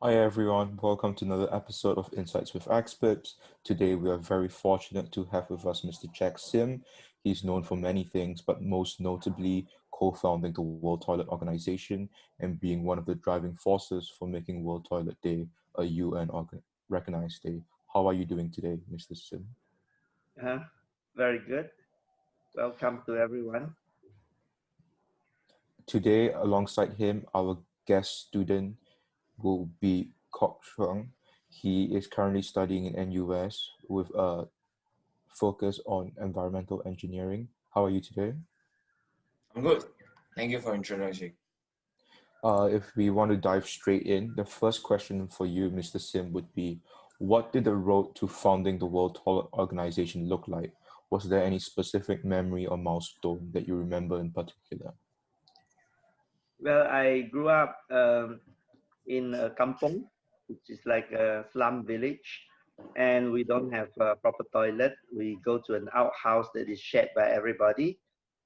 Hi everyone, welcome to another episode of Insights with Experts. Today we are very fortunate to have with us Mr. Jack Sim. He's known for many things, but most notably co-founding the World Toilet Organization and being one of the driving forces for making World Toilet Day a UN-recognized day. How are you doing today, Mr. Sim? Very good. Welcome to everyone. Today, alongside him, our guest student will be Kok Chuang. He is currently studying in NUS with a focus on environmental engineering. How are you today? I'm good. Thank you for introducing. If we want to dive straight in, the first question for you, Mr. Sim, would be, what did the road to founding the World Toilet Organization look like? Was there any specific memory or milestone that you remember in particular? Well, I grew up in a kampong, which is like a slum village, and we don't have a proper toilet. We go to an outhouse that is shared by everybody,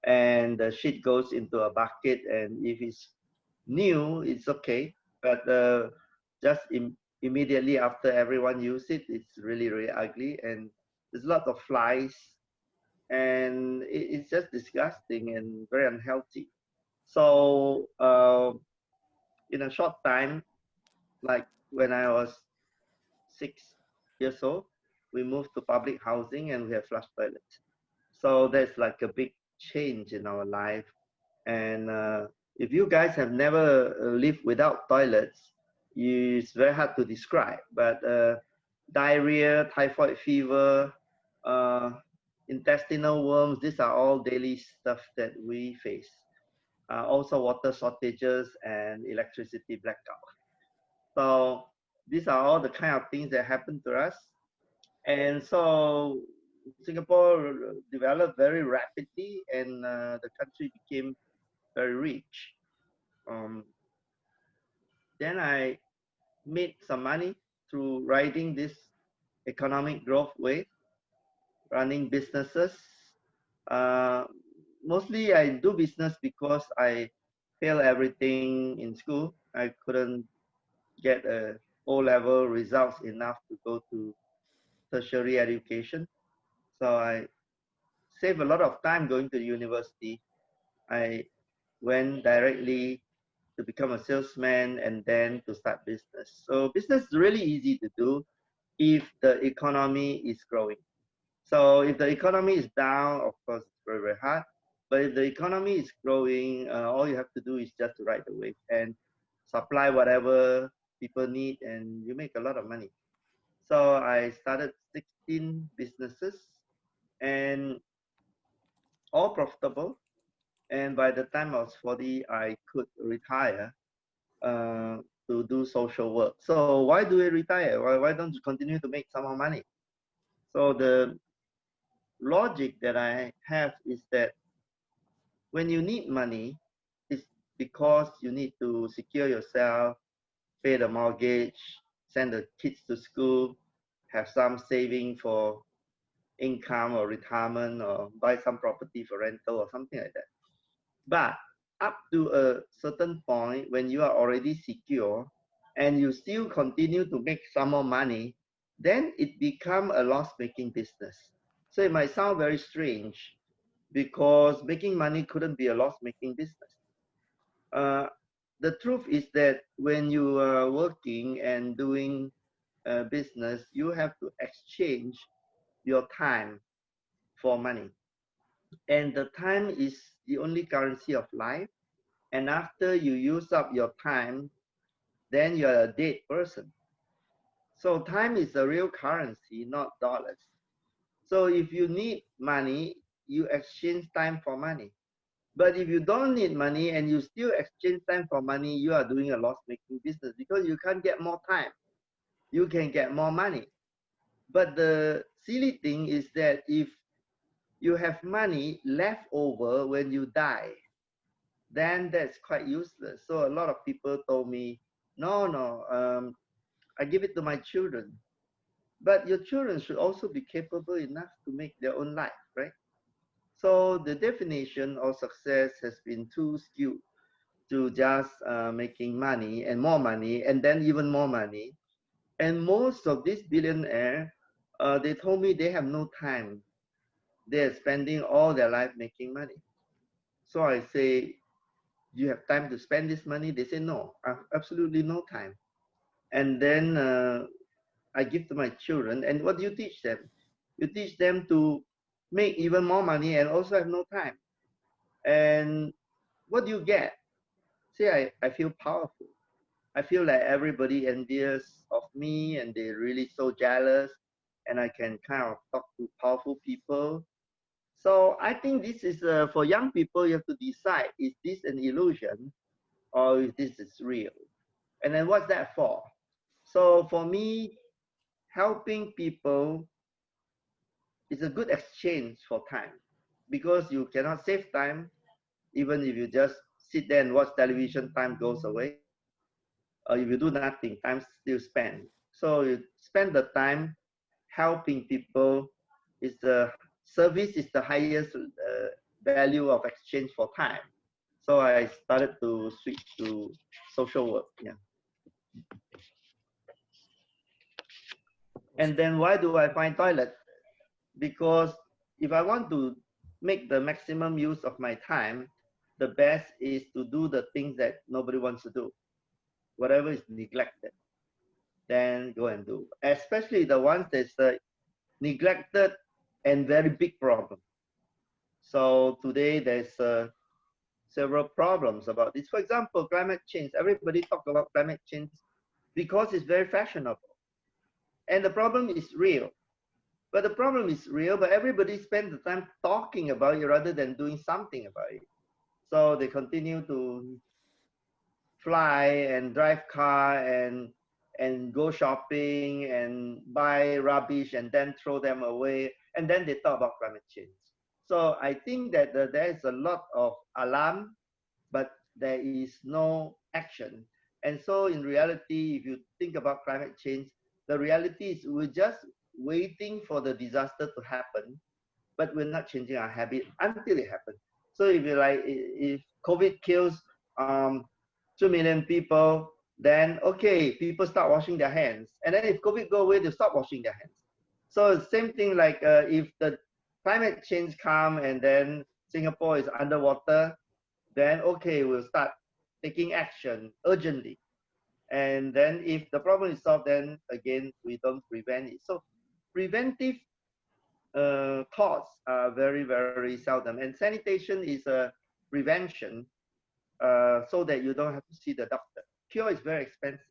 and the shit goes into a bucket, and if it's new, it's okay, but just immediately after everyone use it, it's really, really ugly, and there's a lot of flies, and it's just disgusting and very unhealthy. So in a short time, like when I was 6 years old, we moved to public housing and we have flush toilets. So that's like a big change in our life. And if you guys have never lived without toilets, it's very hard to describe. But diarrhea, typhoid fever, uh, intestinal worms, these are all daily stuff that we face. Also water shortages and electricity blackout. So these are all the kind of things that happen to us. And so Singapore developed very rapidly and the country became very rich. Um, then I made some money through riding this economic growth wave, running businesses. Uh, Mostly I do business because I failed everything in school. I couldn't get O-level results enough to go to tertiary education. So I saved a lot of time going to university. I went directly to become a salesman and then to start business. So business is really easy to do if the economy is growing. So if the economy is down, of course, it's very, very hard. But if the economy is growing, all you have to do is just to ride the wave and supply whatever people need, and you make a lot of money. So I started 16 businesses and all profitable. And by the time I was 40, I could retire uh, to do social work. So why do we retire? Why don't you continue to make some more money? So the logic that I have is that when you need money, it's because you need to secure yourself, pay the mortgage, send the kids to school, have some saving for income or retirement, or buy some property for rental or something like that. But up to a certain point, when you are already secure and you still continue to make some more money, then it become a loss-making business. So it might sound very strange because making money couldn't be a loss-making business. Uh, the truth is that when you are working and doing business, you have to exchange your time for money. And the time is the only currency of life. And after you use up your time, then you're a dead person. So time is the real currency, not dollars. So if you need money, you exchange time for money. But if you don't need money and you still exchange time for money, you are doing a loss-making business because you can't get more time. You can get more money. But the silly thing is that if you have money left over when you die, then that's quite useless. So a lot of people told me, no, I give it to my children. But your children should also be capable enough to make their own life, right? So the definition of success has been too skewed. to just making money and more money and then even more money. And most of these billionaires, they told me they have no time. They're spending all their life making money. So I say, you have time to spend this money? They say, no, I have absolutely no time. And then I give to my children. And what do you teach them? You teach them to make even more money and also have no time. And what do you get? See, I feel powerful. I feel like everybody envious of me and they're really so jealous. And I can kind of talk to powerful people. So I think this is for young people, you have to decide, is this an illusion or if this is real? And then what's that for? So for me, helping people is a good exchange for time because you cannot save time even if you just sit there and watch television, time goes away. If you do nothing, time still spent. So you spend the time helping people is the service is the highest value of exchange for time. So I started to switch to social work. Yeah. And then why do I find toilet? Because if I want to make the maximum use of my time, the best is to do the things that nobody wants to do. Whatever is neglected, then go and do. Especially the ones that's neglected and very big problem. So today there's several problems about this. For example, climate change. Everybody talk about climate change because it's very fashionable. And the problem is real. But the problem is real, but everybody spends the time talking about it rather than doing something about it. So they continue to fly and drive car and go shopping and buy rubbish and then throw them away. And then they talk about climate change. So I think that there is a lot of alarm, but there is no action. And so in reality, if you think about climate change, the reality is we're just waiting for the disaster to happen, but we're not changing our habit until it happens. So if you like, if COVID kills 2 million people, then okay, people start washing their hands. And then if COVID go away, they stop washing their hands. So same thing like if the climate change come and then Singapore is underwater, then okay, we'll start taking action urgently. And then if the problem is solved, then again, we don't prevent it. So preventive thoughts are very, very seldom. And sanitation is a prevention so that you don't have to see the doctor. Cure is very expensive.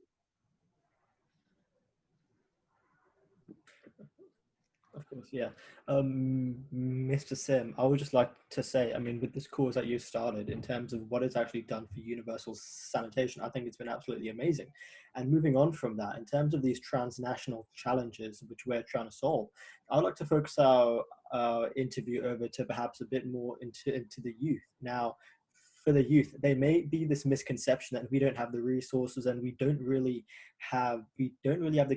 Of course, yeah. Mr. Sim, I would just like to say, I mean, with this cause that you started, in terms of what it's actually done for universal sanitation, I think it's been absolutely amazing. And moving on from that, in terms of these transnational challenges which we're trying to solve, I would like to focus our interview over to perhaps a bit more into the youth. Now, for the youth, there may be this misconception that we don't have the resources and we don't really have the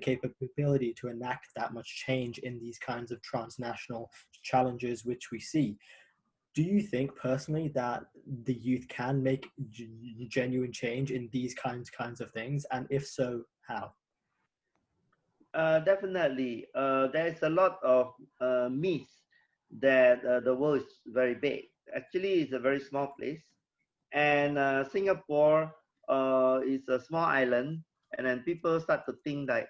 capability to enact that much change in these kinds of transnational challenges which we see. Do you think personally that the youth can make genuine change in these kinds of things, and if so, how? Definitely. There's a lot of myths that the world is very big. Actually, it's a very small place. And Singapore is a small island. And then people start to think like,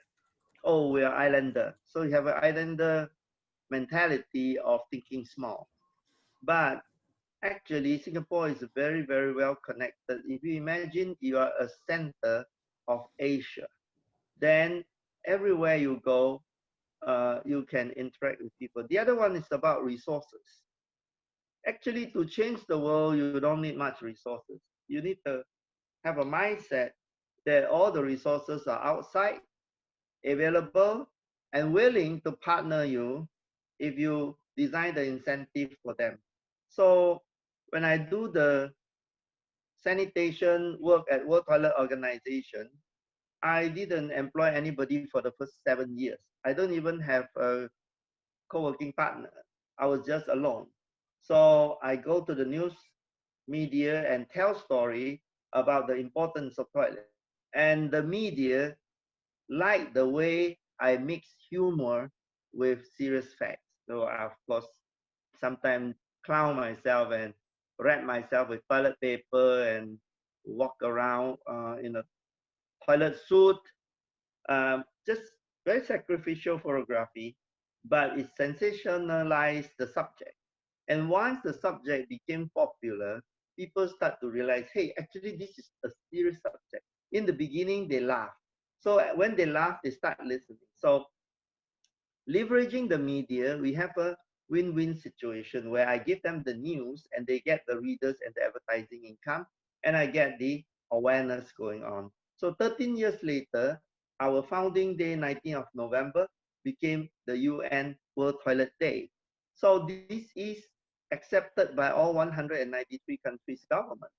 oh, we are islander. So you have an islander mentality of thinking small. But actually, Singapore is very, very well connected. If you imagine you are a center of Asia, then everywhere you go, you can interact with people. The other one is about resources. Actually, to change the world, you don't need much resources. You need to have a mindset that all the resources are outside, available, and willing to partner you if you design the incentive for them. So when I do the sanitation work at World Toilet Organization, I didn't employ anybody for the first 7 years. I don't even have a co-working partner. I was just alone. So I go to the news media and tell story about the importance of toilet. And the media like the way I mix humor with serious facts. So I, of course, sometimes clown myself and wrap myself with toilet paper and walk around in a toilet suit. Just very sacrificial photography, but it sensationalized the subject. And once the subject became popular, people start to realize, hey, actually, this is a serious subject. In the beginning, they laugh. So when they laugh, they start listening. So leveraging the media, we have a win-win situation where I give them the news and they get the readers and the advertising income, and I get the awareness going on. So 13 years later, our founding day, 19th of November, became the UN World Toilet Day. So this is accepted by all 193 countries' government.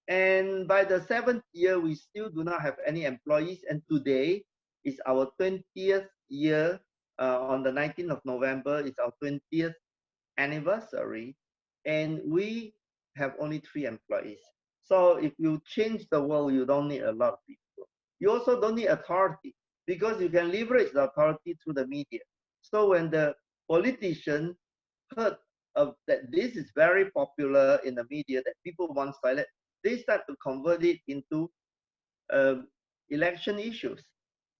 And by the seventh year, we still do not have any employees. And today is our 20th year. On the 19th of November, it's our 20th anniversary. And we have only 3 employees. So if you change the world, you don't need a lot of people. You also don't need authority because you can leverage the authority through the media. So when the politician heard of that this is very popular in the media, that people want toilet, they start to convert it into um, election issues.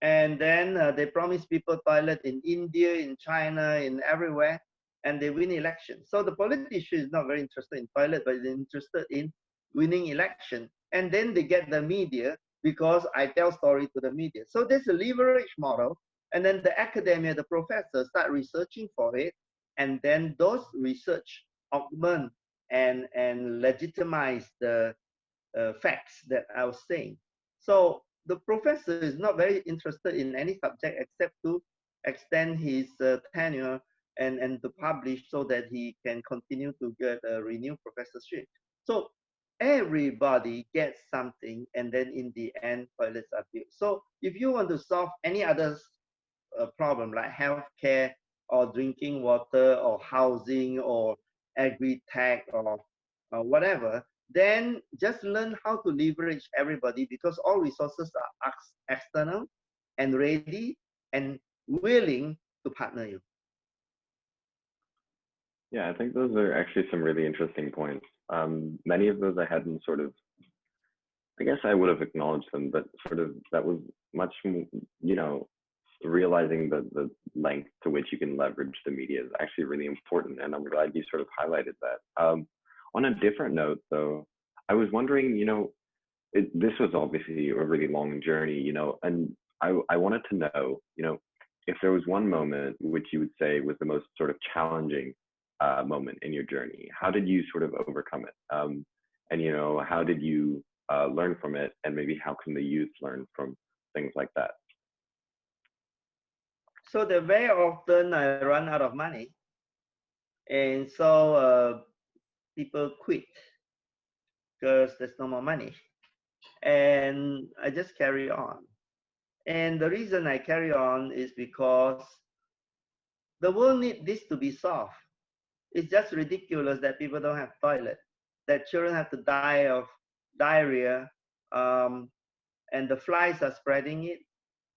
And then they promise people toilet in India, in China, in everywhere, and they win elections. So the politician is not very interested in toilet, but they're interested in winning election. And then they get the media because I tell story to the media. So there's a leverage model. And then the academia, the professors start researching for it. And then those research augment and legitimize the facts that I was saying. So the professor is not very interested in any subject except to extend his tenure and to publish so that he can continue to get a renewed professorship. So everybody gets something, and then in the end, toilets are built. So if you want to solve any other problem like healthcare or drinking water or housing or agri-tech or whatever, then just learn how to leverage everybody because all resources are external and ready and willing to partner you. Yeah, I think those are actually some really interesting points. Many of those I hadn't sort of, I guess I would have acknowledged them, but sort of that was much, realizing the length to which you can leverage the media is actually really important. And I'm glad you sort of highlighted that. On a different note, though, I was wondering, this was obviously a really long journey, and I wanted to know, if there was one moment which you would say was the most sort of challenging moment in your journey, how did you sort of overcome it? And, how did you learn from it? And maybe how can the youth learn from things like that? So that very often I run out of money. And so people quit because there's no more money. And I just carry on. And the reason I carry on is because the world needs this to be solved. It's just ridiculous that people don't have toilet, that children have to die of diarrhea, and the flies are spreading it,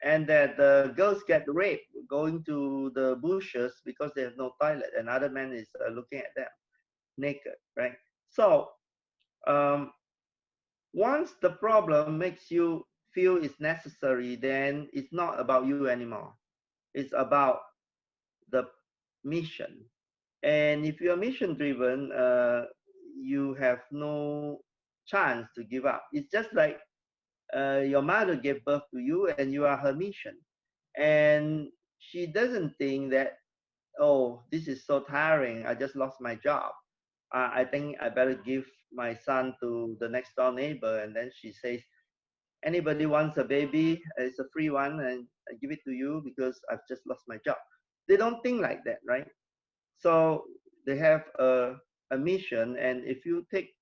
and that the girls get raped going to the bushes because they have no toilet, and other men is looking at them naked, right? So once the problem makes you feel it's necessary, then it's not about you anymore. It's about the mission. And if you're mission driven, you have no chance to give up. It's just like your mother gave birth to you and you are her mission. And she doesn't think that, oh, this is so tiring. I just lost my job. I think I better give my son to the next door neighbor. And then she says, anybody wants a baby, it's a free one, and I give it to you because I've just lost my job. They don't think like that, right? So they have a mission, and if you take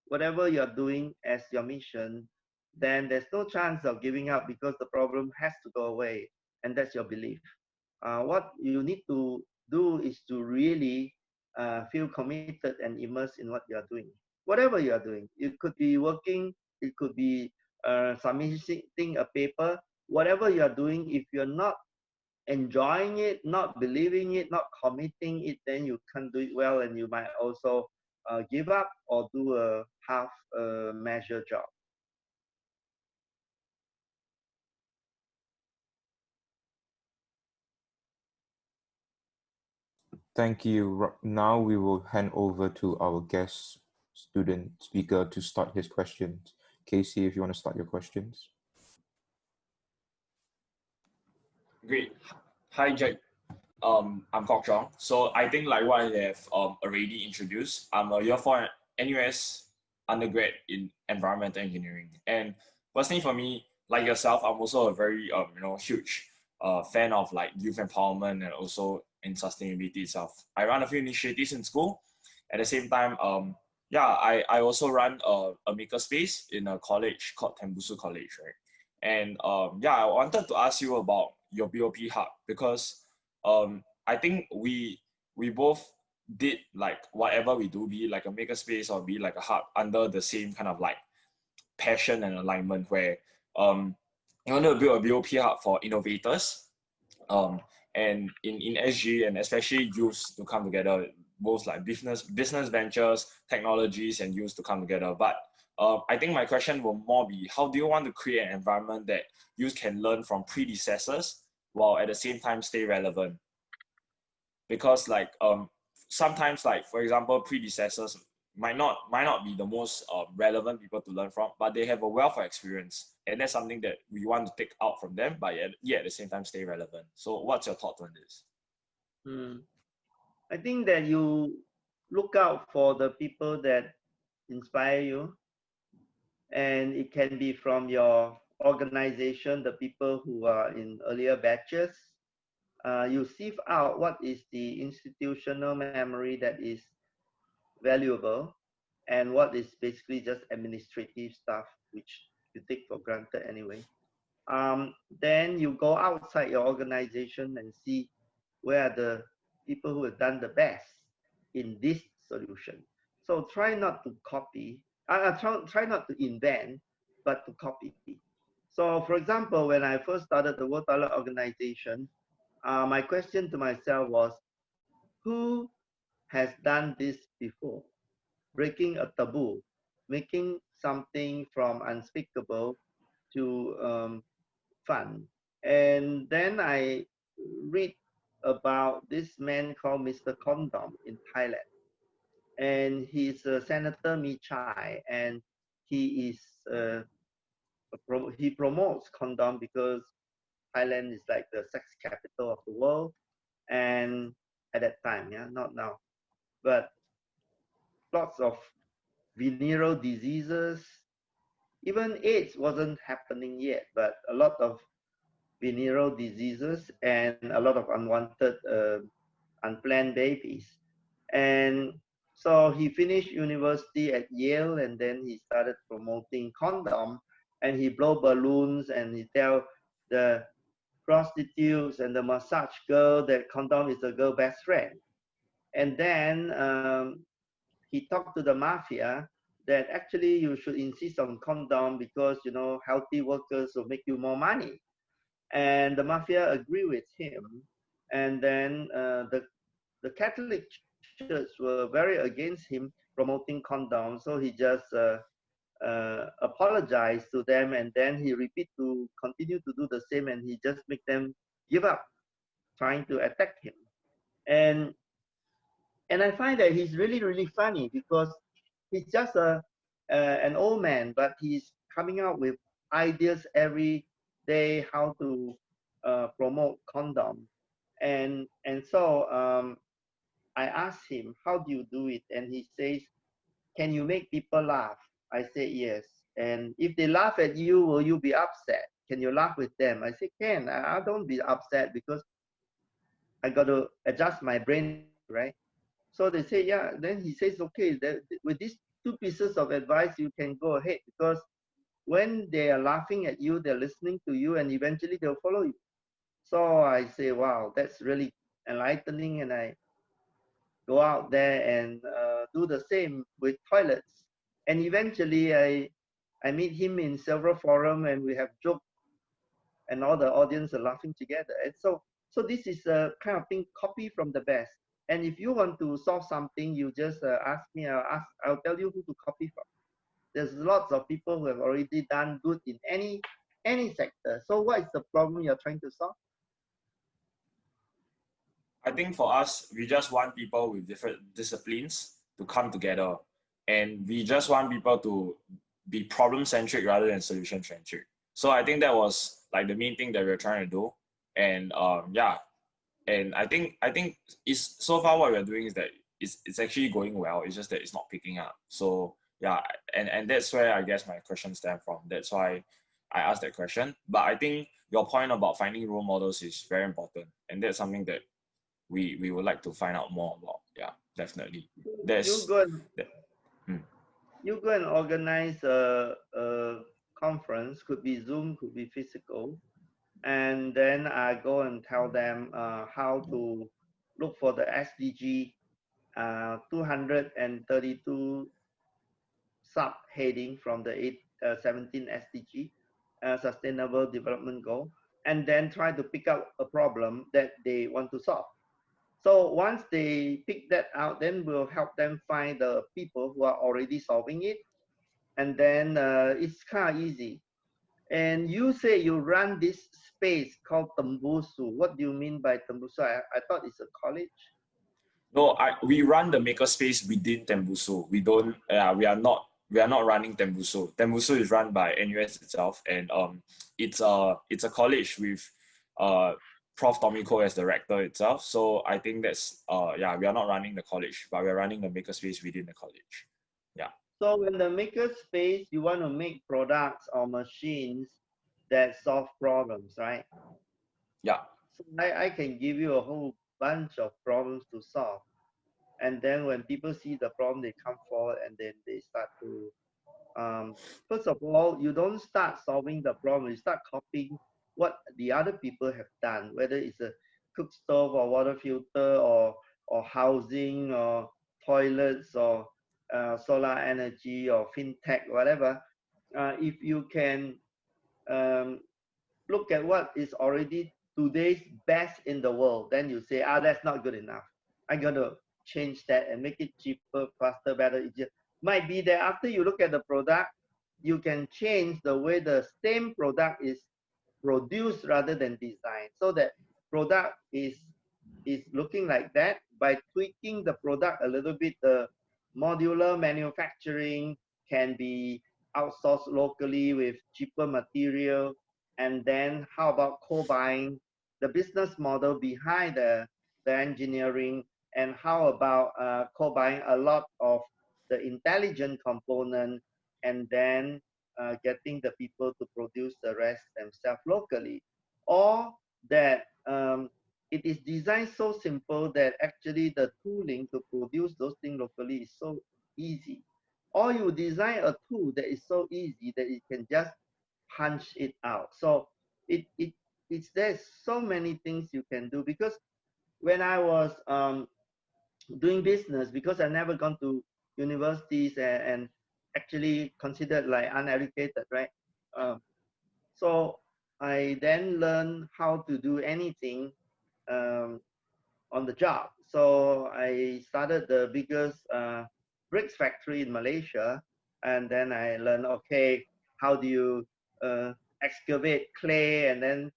whatever you're doing as your mission, then there's no chance of giving up because the problem has to go away, and that's your belief. What you need to do is to really feel committed and immersed in what you're doing. Whatever you're doing, you could be working it could be submitting a paper, whatever you are doing. If you're not enjoying it, not believing it, not committing it, then you can't do it well, and you might also give up or do a half measure job. Thank you. Now we will hand over to our guest student speaker to start his questions. Casey, if you want to start your questions. Great. Hi, Jack. I'm Kok Chong. So I think like what I have already introduced, I'm a year 4 NUS undergrad in environmental engineering. And personally for me, like yourself, I'm also a very huge fan of like youth empowerment and also in sustainability itself. I run a few initiatives in school. At the same time, I also run a makerspace in a college called Tembusu College, right? And I wanted to ask you about your BOP hub because I think we both did like whatever we do, be like a makerspace or be like a hub under the same kind of like passion and alignment where you want to build a BOP hub for innovators and in SG and especially youth to come together, both like business ventures, technologies and youth to come together. But I think my question will more be, how do you want to create an environment that youth can learn from predecessors while at the same time stay relevant? Because like sometimes like for example predecessors might not be the most relevant people to learn from, but they have a wealth of experience and that's something that we want to take out from them, but yet at the same time stay relevant. So what's your thought on this? I think that you look out for the people that inspire you, and it can be from your organization, the people who are in earlier batches. You sieve out what is the institutional memory that is valuable and what is basically just administrative stuff, which you take for granted anyway. Then you go outside your organization and see where are the people who have done the best in this solution. So try not to copy, try not to invent, but to copy. So for example, when I first started the World Toilet Organization, my question to myself was, who has done this before? Breaking a taboo, making something from unspeakable to fun. And then I read about this man called Mr. Condom in Thailand. And he's Senator Mi Chai, and he is he promotes condom because Thailand is like the sex capital of the world, and at that time, yeah, not now, but lots of venereal diseases. Even AIDS wasn't happening yet, but a lot of venereal diseases and a lot of unwanted, unplanned babies. And so he finished university at Yale, and then he started promoting condom, and he blow balloons and he tell the prostitutes and the massage girl that condom is a girl best friend. And then he talked to the mafia that actually you should insist on condom because healthy workers will make you more money. And the mafia agree with him. And then the Catholic Church were very against him promoting condoms, so he just apologized to them, and then he continue to do the same, and he just make them give up trying to attack him. And I find that he's really, really funny because he's just an old man, but he's coming out with ideas every day how to promote condom. And so I asked him, how do you do it? And he says, can you make people laugh? I say, yes. And if they laugh at you, will you be upset? Can you laugh with them? I say, can. I don't be upset because I got to adjust my brain, right? So they say, yeah. Then he says, okay, with these two pieces of advice, you can go ahead because when they are laughing at you, they're listening to you, and eventually they'll follow you. So I say, wow, that's really enlightening. And I go out there and do the same with toilets. And eventually I I meet him in several forums and we have joked and all the audience are laughing together. And so this is a kind of thing, copy from the best. And if you want to solve something, you just ask me, I'll tell you who to copy from. There's lots of people who have already done good in any sector. So what is the problem you're trying to solve? I think for us, we just want people with different disciplines to come together, and we just want people to be problem-centric rather than solution-centric. So I think that was like the main thing that we're trying to do. And yeah, and I think it's so far what we're doing is that it's actually going well. It's just that it's not picking up. So yeah, and that's where I guess my question stemmed from. That's why I asked that question. But I think your point about finding role models is very important, and that's something that we would like to find out more about. Yeah, definitely. You go and that, mm. you go and organize a conference, could be Zoom, could be physical, and then I go and tell them how to look for the SDG 232 subheading from the 17 SDG, Sustainable Development Goal, and then try to pick out a problem that they want to solve. So once they pick that out, then we'll help them find the people who are already solving it. And then it's kind of easy. And you say you run this space called Tembusu. What do you mean by Tembusu? I thought it's a college. No, we run the makerspace within Tembusu. We don't. We are not. We are not running Tembusu. Tembusu is run by NUS itself, and it's a college with Prof. Tommy Koh as the rector itself. So I think that's yeah, we are not running the college, but we are running the makerspace within the college. Yeah. So in the makerspace, you want to make products or machines that solve problems, right? Yeah. So I can give you a whole bunch of problems to solve. And then when people see the problem, they come forward and then they start to, first of all, you don't start solving the problem, you start copying what the other people have done, whether it's a cook stove or water filter or housing or toilets or solar energy or fintech, whatever. If you can um, look at what is already today's best in the world, then you say, that's not good enough. I'm going to change that and make it cheaper, faster, better, easier. Might be that after you look at the product, you can change the way the same product is produced rather than designed. So that product is looking like that by tweaking the product a little bit. The modular manufacturing can be outsourced locally with cheaper material. And then how about co-buying the business model behind the engineering, and how about co-buying a lot of the intelligent component, and then getting the people to produce the rest themselves locally, or that it is designed so simple that actually the tooling to produce those things locally is so easy. Or you design a tool that is so easy that it can just punch it out. So there's so many things you can do. Because when I was doing business, because I never gone to universities and actually considered like uneducated, right? So I then learned how to do anything um, on the job. So I started the biggest bricks factory in Malaysia, and then I learned, okay, how do you excavate clay and then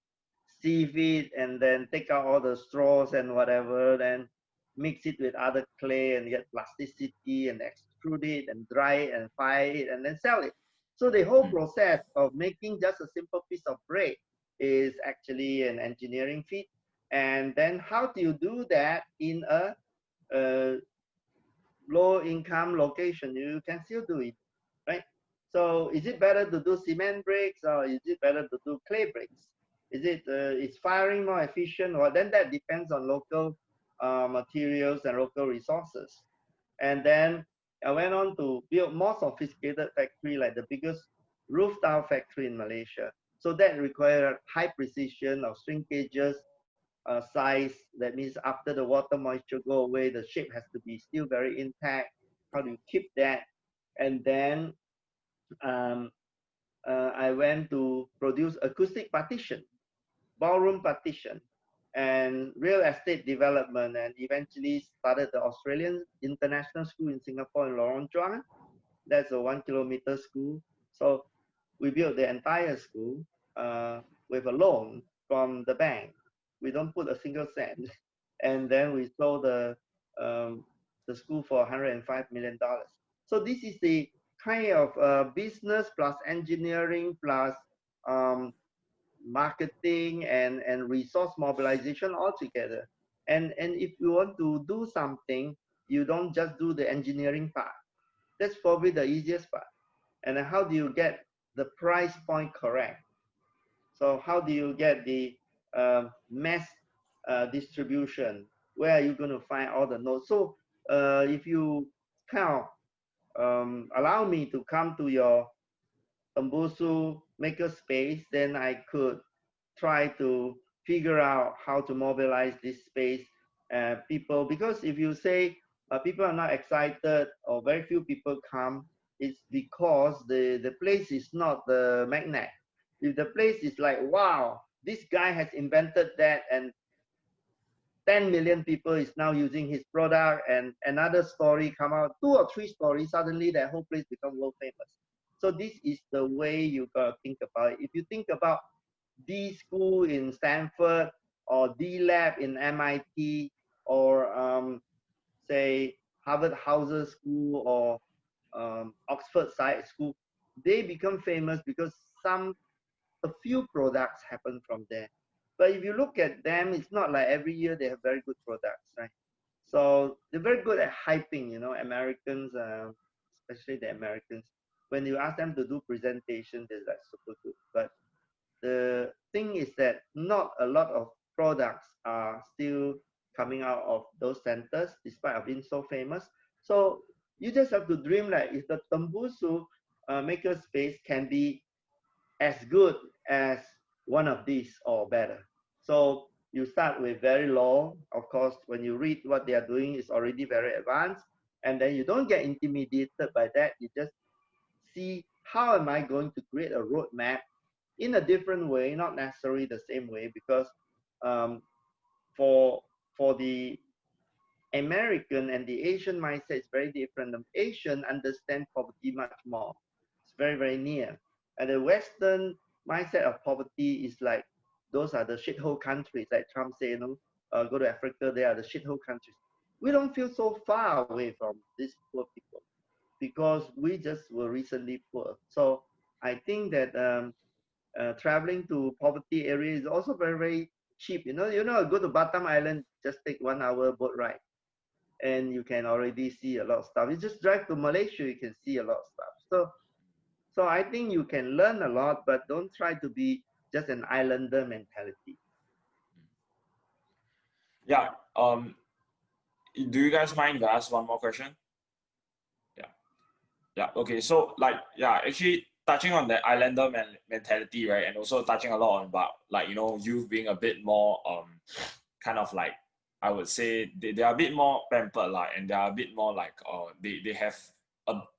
sieve it and then take out all the straws and whatever, then mix it with other clay and get plasticity and extrude it and dry it and fire it and then sell it. So the whole process of making just a simple piece of bread is actually an engineering feat. And then how do you do that in a low income location? You can still do it, right? So is it better to do cement bricks, or is it better to do clay bricks? Is firing more efficient? Or then that depends on local materials and local resources. And then I went on to build more sophisticated factory, like the biggest roof tile factory in Malaysia. So that required high precision of shrinkages, size. That means after the water moisture go away, the shape has to be still very intact. How do you keep that? And then I went to produce acoustic partition, ballroom partition, and real estate development, and eventually started the Australian International School in Singapore in Lorong Chuang. That's a 1 kilometer school. So we built the entire school with a loan from the bank. We don't put a single cent. And then we sold the school for $105 million. So this is the kind of business plus engineering plus marketing and resource mobilization all together. And if you want to do something, you don't just do the engineering part. That's probably the easiest part. And then how do you get the price point correct? So how do you get the mass distribution? Where are you going to find all the nodes? So if you kind of allow me to come to your Tembusu makerspace, then I could try to figure out how to mobilize this space people, because if you say people are not excited or very few people come, it's because the place is not the magnet. If the place is like, wow, this guy has invented that and 10 million people is now using his product, and another story come out, 2 or 3 stories, suddenly that whole place become world famous. So this is the way you gotta think about it. If you think about D school in Stanford or D lab in MIT or say Harvard Hauser School or Oxford Science School, they become famous because a few products happen from there. But if you look at them, it's not like every year they have very good products, right? So they're very good at hyping, you know, Americans, especially the Americans. When you ask them to do presentation, they're like super good. But the thing is that not a lot of products are still coming out of those centers despite of being so famous. So you just have to dream like if the Tembusu makerspace can be as good as one of these or better. So you start with very low. Of course, when you read what they are doing, it's already very advanced. And then you don't get intimidated by that. You just see how am I going to create a roadmap in a different way, not necessarily the same way, because um, for the American and the Asian mindset is very different. The Asian understand poverty much more. It's very, very near. And the Western mindset of poverty is like, those are the shithole countries, like Trump say, you know, go to Africa, they are the shithole countries. We don't feel so far away from these poor people because we just were recently poor. So I think that traveling to poverty area is also very, very cheap. You know, go to Batam Island, just take 1 hour boat ride and you can already see a lot of stuff. You just drive to Malaysia, you can see a lot of stuff. So I think you can learn a lot, but don't try to be just an islander mentality. Yeah. Do you guys mind if I ask one more question? Yeah. Yeah. Okay. So like, yeah, actually touching on the islander mentality, right, and also touching a lot on about like, you know, youth being a bit more kind of like, I would say they are a bit more pampered, like, and they are a bit more like they have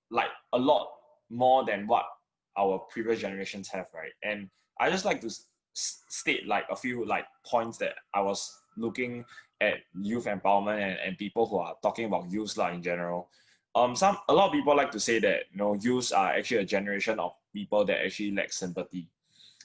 like a lot more than what our previous generations have, right? And I just like to state like a few like points that I was looking at youth empowerment and people who are talking about youth like in general. A lot of people like to say that, you know, youths are actually a generation of people that actually lack sympathy,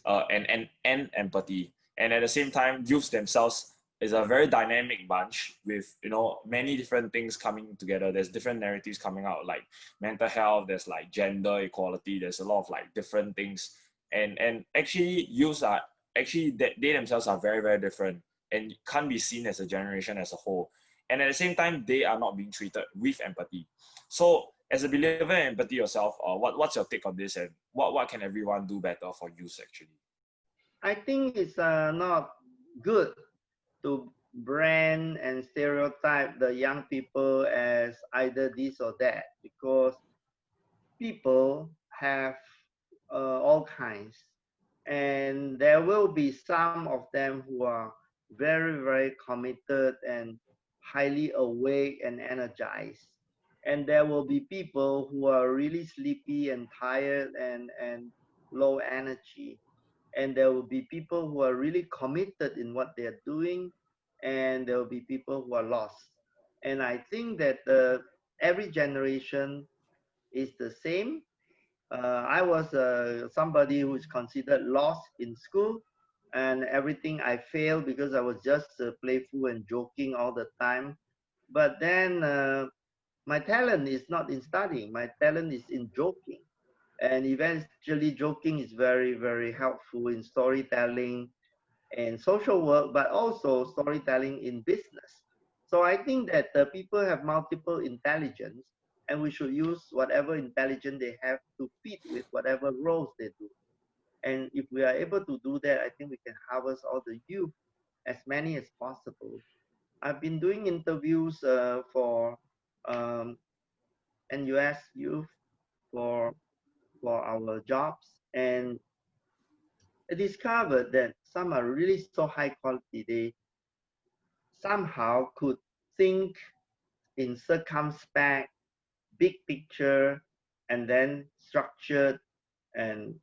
and empathy, and at the same time, youths themselves is a very dynamic bunch with, you know, many different things coming together. There's different narratives coming out, like mental health. There's like gender equality. There's a lot of like different things, and actually, youths are actually they themselves are very, very different and can't be seen as a generation as a whole. And at the same time, they are not being treated with empathy. So, as a believer in empathy yourself, what's your take on this, and what can everyone do better for youth actually? I think it's not good to brand and stereotype the young people as either this or that, because people have all kinds, and there will be some of them who are very, very committed and highly awake and energized, and there will be people who are really sleepy and tired and low energy, and there will be people who are really committed in what they are doing, and there will be people who are lost. And I think that every generation is the same. I was somebody who is considered lost in school, and everything I failed because I was just playful and joking all the time. But then my talent is not in studying, my talent is in joking. And eventually, joking is very, very helpful in storytelling and social work, but also storytelling in business. So I think that people have multiple intelligence, and we should use whatever intelligence they have to fit with whatever roles they do. And if we are able to do that, I think we can harvest all the youth, as many as possible. I've been doing interviews for um, NUS youth for our jobs, and I discovered that some are really so high quality. They somehow could think in circumspect, big picture, and then structured and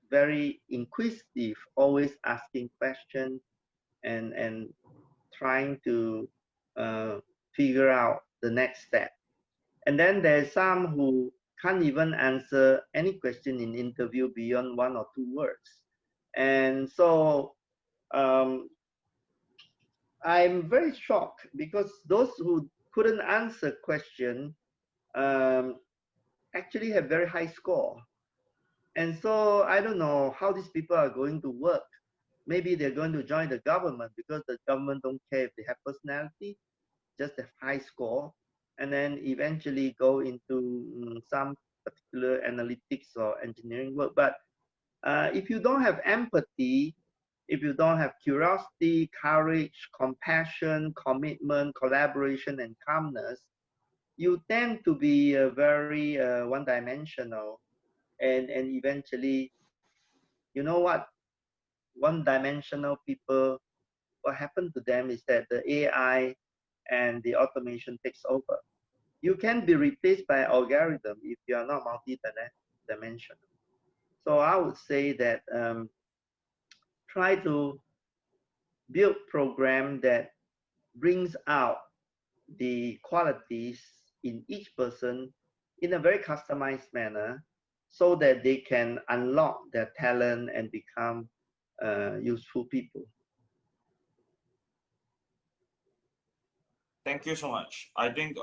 very inquisitive, always asking questions and trying to uh, figure out the next step. And then there's some who can't even answer any question in interview beyond 1 or 2 words. And so um, I'm very shocked because those who couldn't answer question um, actually have very high score. And so I don't know how these people are going to work. Maybe they're going to join the government because the government don't care if they have personality, just have high score, and then eventually go into some particular analytics or engineering work. But if you don't have empathy, if you don't have curiosity, courage, compassion, commitment, collaboration, and calmness, you tend to be very one-dimensional, and eventually, you know what? One-dimensional people, what happened to them is that the AI and the automation takes over. You can be replaced by algorithm if you are not multi-dimensional. So I would say that try to build program that brings out the qualities in each person in a very customized manner so that they can unlock their talent and become useful people. Thank you so much. I think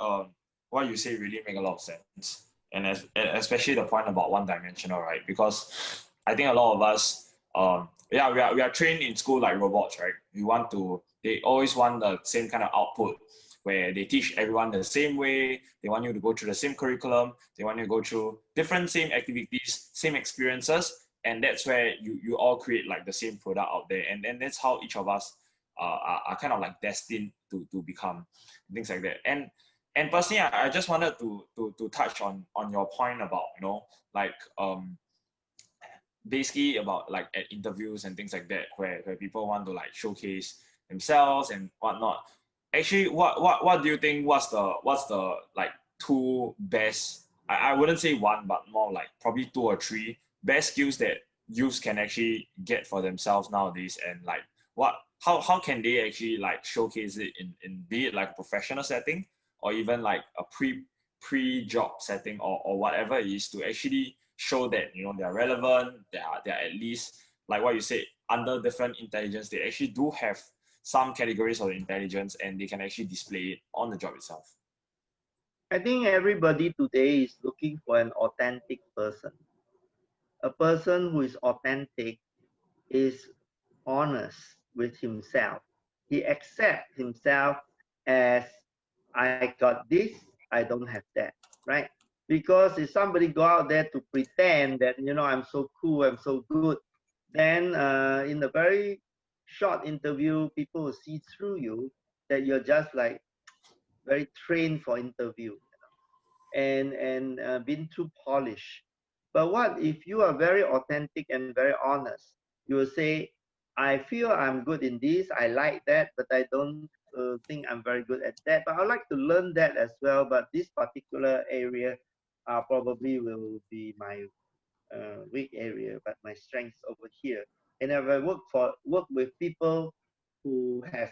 what you say really make a lot of sense, and especially the point about one-dimensional, right? Because I think a lot of us, yeah, we are trained in school like robots, right? They always want the same kind of output where they teach everyone the same way. They want you to go through the same curriculum. They want you to go through different same activities, same experiences, and that's where you all create like the same product out there, and that's how each of us are kind of like destined to become, things like that. And personally, I just wanted to touch on your point about, like basically about like at interviews and things like that, where people want to like showcase themselves and whatnot. Actually, what do you think, what's the like two best, I wouldn't say one, but more like probably two or three best skills that youths can actually get for themselves nowadays, and like how can they actually like showcase it in be it like a professional setting or even like a pre-job setting, or whatever it is, to actually show that they're relevant, they're at least, like what you said, under different intelligence, they actually do have some categories of intelligence and they can actually display it on the job itself. I think everybody today is looking for an authentic person. A person who is authentic is honest with himself. He accepts himself as, I got this, I don't have that, right? Because if somebody go out there to pretend that, I'm so cool, I'm so good, then in a very short interview, people will see through you that you're just like very trained for interview, and been too polished. But what if you are very authentic and very honest? You will say, I feel I'm good in this, I like that, but I don't think I'm very good at that. But I'd like to learn that as well. But this particular area probably will be my weak area, but my strengths over here. And if I work with people who has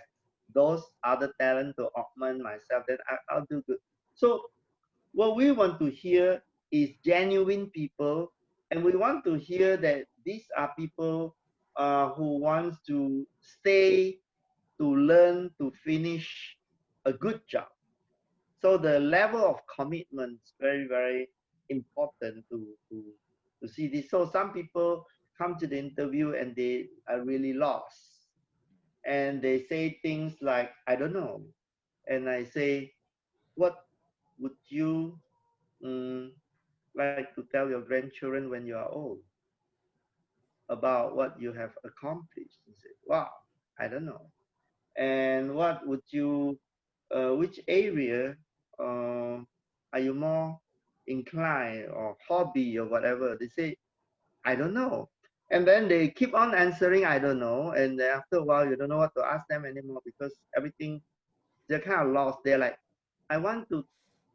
those other talent to augment myself, then I'll do good. So what we want to hear is genuine people, and we want to hear that these are people who wants to stay, to learn, to finish a good job. So the level of commitment is very, very important to see this. So some people come to the interview and they are really lost. And they say things like, I don't know. And I say, what would you like to tell your grandchildren when you are old about what you have accomplished? You say, wow, I don't know. And what would you, which area are you more inclined, or hobby or whatever? They say, I don't know. And then they keep on answering, I don't know. And then after a while, you don't know what to ask them anymore, because everything, they're kind of lost. They're like, I want to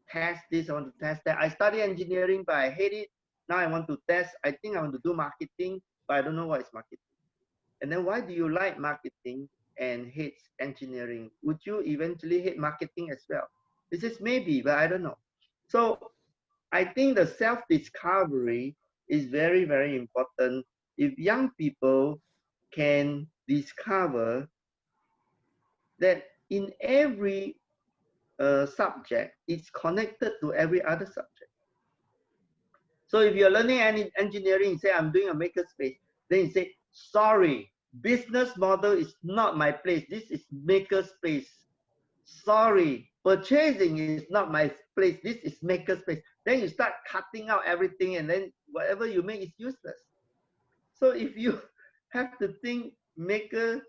test this, I want to test that. I study engineering, but I hate it. Now I want to test. I think I want to do marketing, but I don't know what is marketing. And then why do you like marketing and hate engineering? Would you eventually hate marketing as well? This is maybe, but I don't know. So I think the self-discovery is very, very important. If young people can discover that in every subject, it's connected to every other subject. So if you're learning any engineering, you say, I'm doing a makerspace, then you say, sorry, business model is not my place. This is makerspace. Sorry, purchasing is not my place. This is makerspace. Then you start cutting out everything, and then whatever you make is useless. So if you have to think maker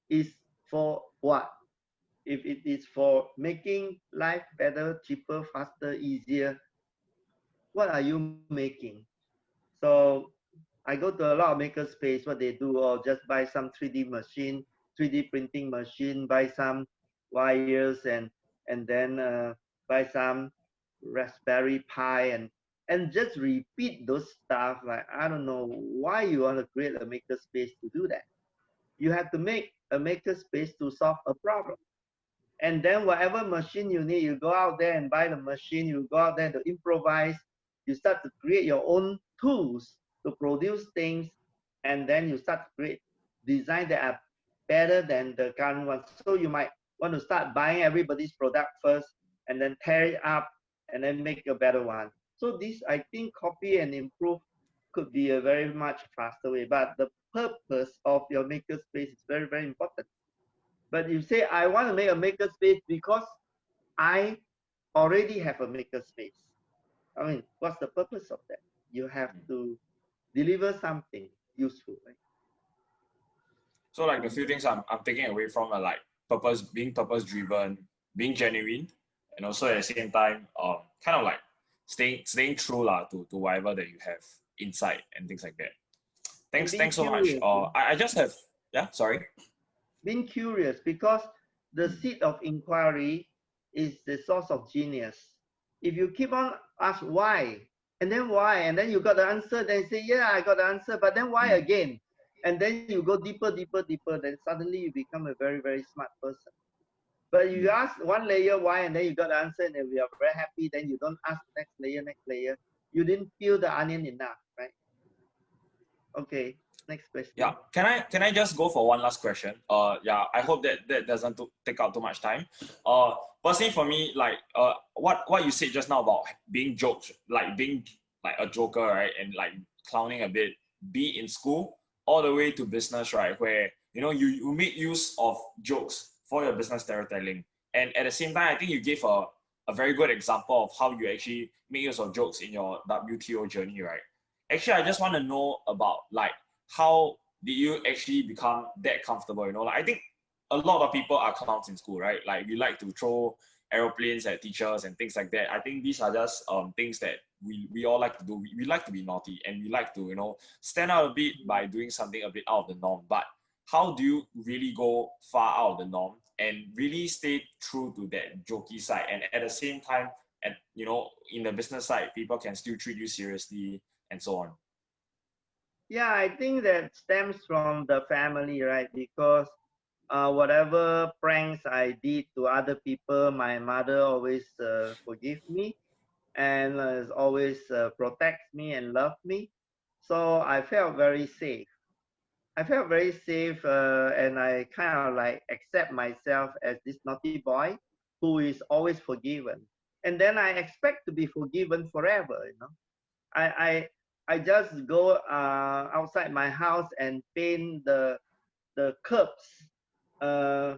is for what? If it is for making life better, cheaper, faster, easier, what are you making? So I go to a lot of maker space. What they do, or just buy some 3D machine, 3D printing machine, buy some wires, and then buy some Raspberry Pi, and just repeat those stuff. Like, I don't know why you want to create a maker space to do that. You have to make a maker space to solve a problem. And then whatever machine you need, you go out there and buy the machine, you go out there to improvise, you start to create your own tools to produce things, and then you start to create design that are better than the current one. So you might want to start buying everybody's product first, and then tear it up, and then make a better one. So this, I think, copy and improve could be a very much faster way, but the purpose of your makerspace is very, very important. But you say, I want to make a makerspace because I already have a makerspace. I mean, what's the purpose of that? You have to deliver something useful, right? So like the few things I'm taking away from are like being purpose driven, being genuine, and also at the same time, kind of like staying true to whatever that you have inside and things like that. Thanks so much. Curious. I just have, yeah, sorry. Being curious, because the seed of inquiry is the source of genius. If you keep on ask why, and then you got the answer, then you say, yeah, I got the answer, but then why again? And then you go deeper, then suddenly you become a very, very smart person. But if you ask one layer why, and then you got the answer, and then we are very happy, then you don't ask next layer. You didn't peel the onion enough, right? Okay, next question. Yeah, can I just go for one last question? Yeah, I hope that doesn't take out too much time. Personally for me, like what you said just now about being jokes, like being like a joker, right, and like clowning a bit, be in school all the way to business, right, where you make use of jokes for your business storytelling, and at the same time, I think you gave a very good example of how you actually make use of jokes in your WTO journey, right? Actually, I just want to know about like how did you actually become that comfortable? Like I think a lot of people are clowns in school, right? Like we like to throw aeroplanes at teachers and things like that. I think these are just things that we all like to do. We like to be naughty, and we like to stand out a bit by doing something a bit out of the norm. But how do you really go far out of the norm and really stay true to that jokey side, and at the same time, in the business side, people can still treat you seriously and so on? Yeah, I think that stems from the family, right? Because whatever pranks I did to other people, my mother always forgive me and always protects me and love me. So I felt very safe. I felt very safe, and I kind of like accept myself as this naughty boy who is always forgiven. And then I expect to be forgiven forever. I I just go outside my house and paint the curbs, uh,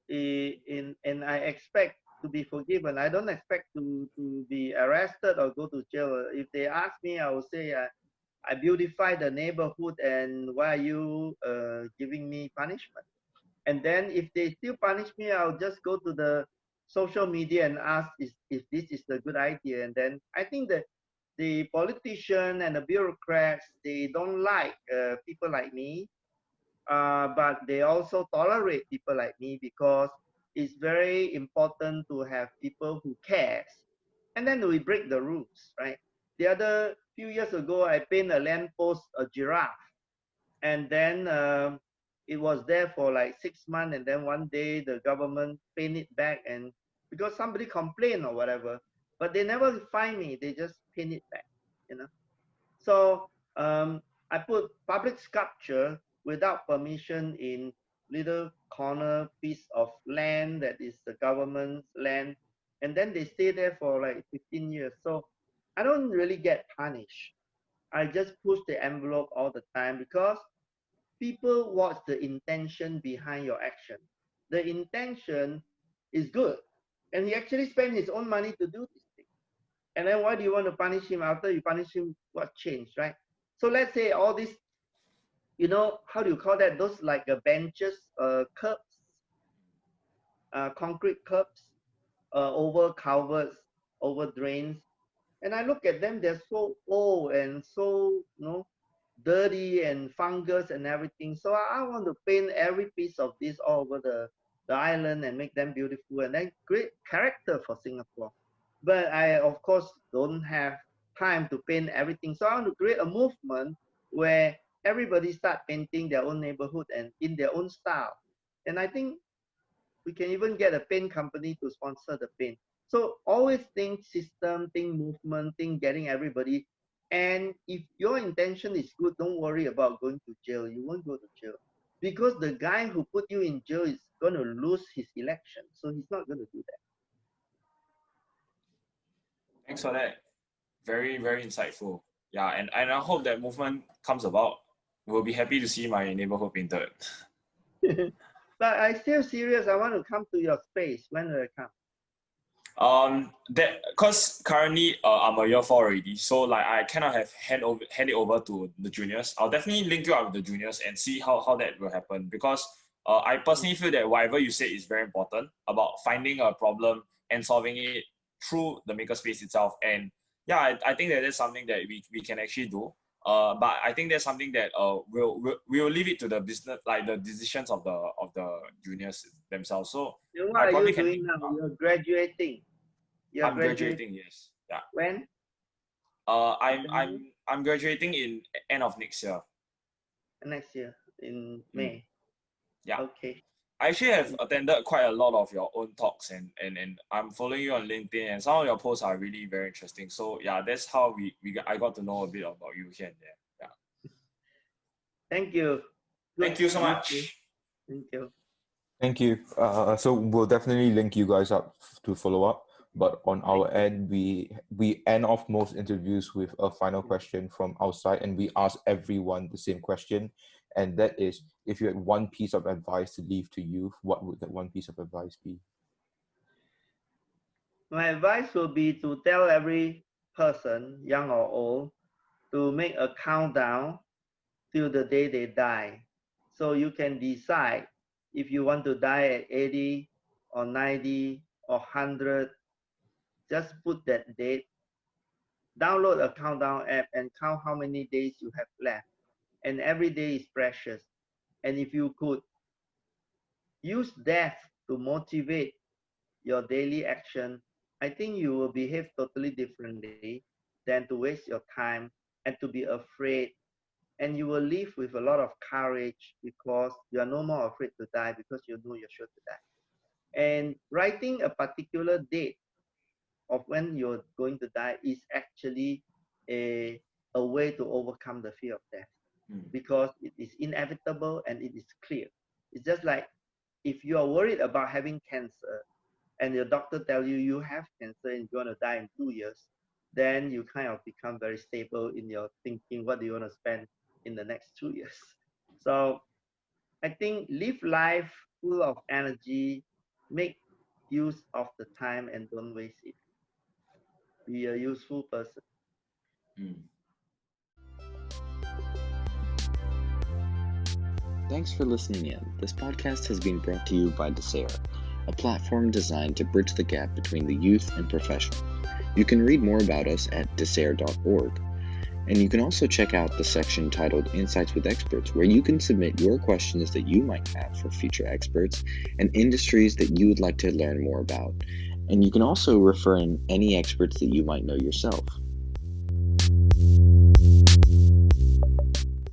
and I expect to be forgiven. I don't expect to be arrested or go to jail. If they ask me, I will say I beautify the neighborhood, and why are you giving me punishment? And then if they still punish me, I'll just go to the social media and ask if this is a good idea. And then I think that the politician and the bureaucrats, they don't like people like me, but they also tolerate people like me because it's very important to have people who cares. And then we break the rules, right? The other few years ago, I paint a lamppost, a giraffe, and then it was there for like 6 months, and then one day the government paint it back, and because somebody complained or whatever, but they never find me, they just paint it back, you know. So I put public sculpture without permission in little corner piece of land that is the government's land, and then they stay there for like 15 years. So I don't really get punished. I just push the envelope all the time because people watch the intention behind your action. The intention is good, and he actually spent his own money to do this thing. And then why do you want to punish him? After you punish him, what changed, right? So let's say all this, how do you call that? Those like benches, curbs, concrete curbs, over culverts, over drains. And I look at them, they're so old and so, dirty and fungus and everything. So I want to paint every piece of this all over the island and make them beautiful and then create character for Singapore. But I, of course, don't have time to paint everything. So I want to create a movement where everybody start painting their own neighborhood and in their own style. And I think we can even get a paint company to sponsor the paint. So always think system, think movement, think getting everybody. And if your intention is good, don't worry about going to jail. You won't go to jail because the guy who put you in jail is going to lose his election. So he's not going to do that. Thanks for that. Very, very insightful. Yeah, and I hope that movement comes about. We'll be happy to see my neighborhood painted. But I still serious. I want to come to your space. When will I come? That because currently I'm a year 4 already, so like I cannot have hand it over to the juniors. I'll definitely link you up with the juniors and see how that will happen, because I personally feel that whatever you say is very important about finding a problem and solving it through the makerspace itself. And yeah, I think that that's something that we can actually do. But I think that's something that we'll leave it to the business, like the decisions of the juniors themselves. So You know, I what are probably you can doing link now? you up. You're graduating. You're I'm graduating. graduating, yes. Yeah. When? I'm graduating in end of next year. Next year in May. Yeah. Okay. I actually have attended quite a lot of your own talks, and I'm following you on LinkedIn, and some of your posts are really very interesting. So yeah, that's how I got to know a bit about you here and there. Yeah. Thank you. Thank you so Good to meet you. much. Thank you. Thank you. So we'll definitely link you guys up to follow up. But on our end, we end off most interviews with a final question from outside, and we ask everyone the same question, and that is, if you had one piece of advice to leave to youth, what would that one piece of advice be? My advice will be to tell every person, young or old, to make a countdown till the day they die. So you can decide if you want to die at 80 or 90 or 100. Just put that date. Download a countdown app and count how many days you have left. And every day is precious. And if you could use death to motivate your daily action, I think you will behave totally differently than to waste your time and to be afraid and you will live with a lot of courage because you are no more afraid to die because you know you're sure to die. And writing a particular date of when you're going to die is actually a way to overcome the fear of death, because it is inevitable and it is clear. It's just like if you are worried about having cancer and your doctor tell you you have cancer and you're going to die in 2 years, then you kind of become very stable in your thinking, what do you want to spend in the next 2 years? So I think live life full of energy, make use of the time and don't waste it. Be a useful person. Thanks for listening in. This podcast has been brought to you by Desare, a platform designed to bridge the gap between the youth and professionals. You can read more about us at desare.org, and you can also check out the section titled Insights with Experts, where you can submit your questions that you might have for future experts and industries that you would like to learn more about. And you can also refer in any experts that you might know yourself.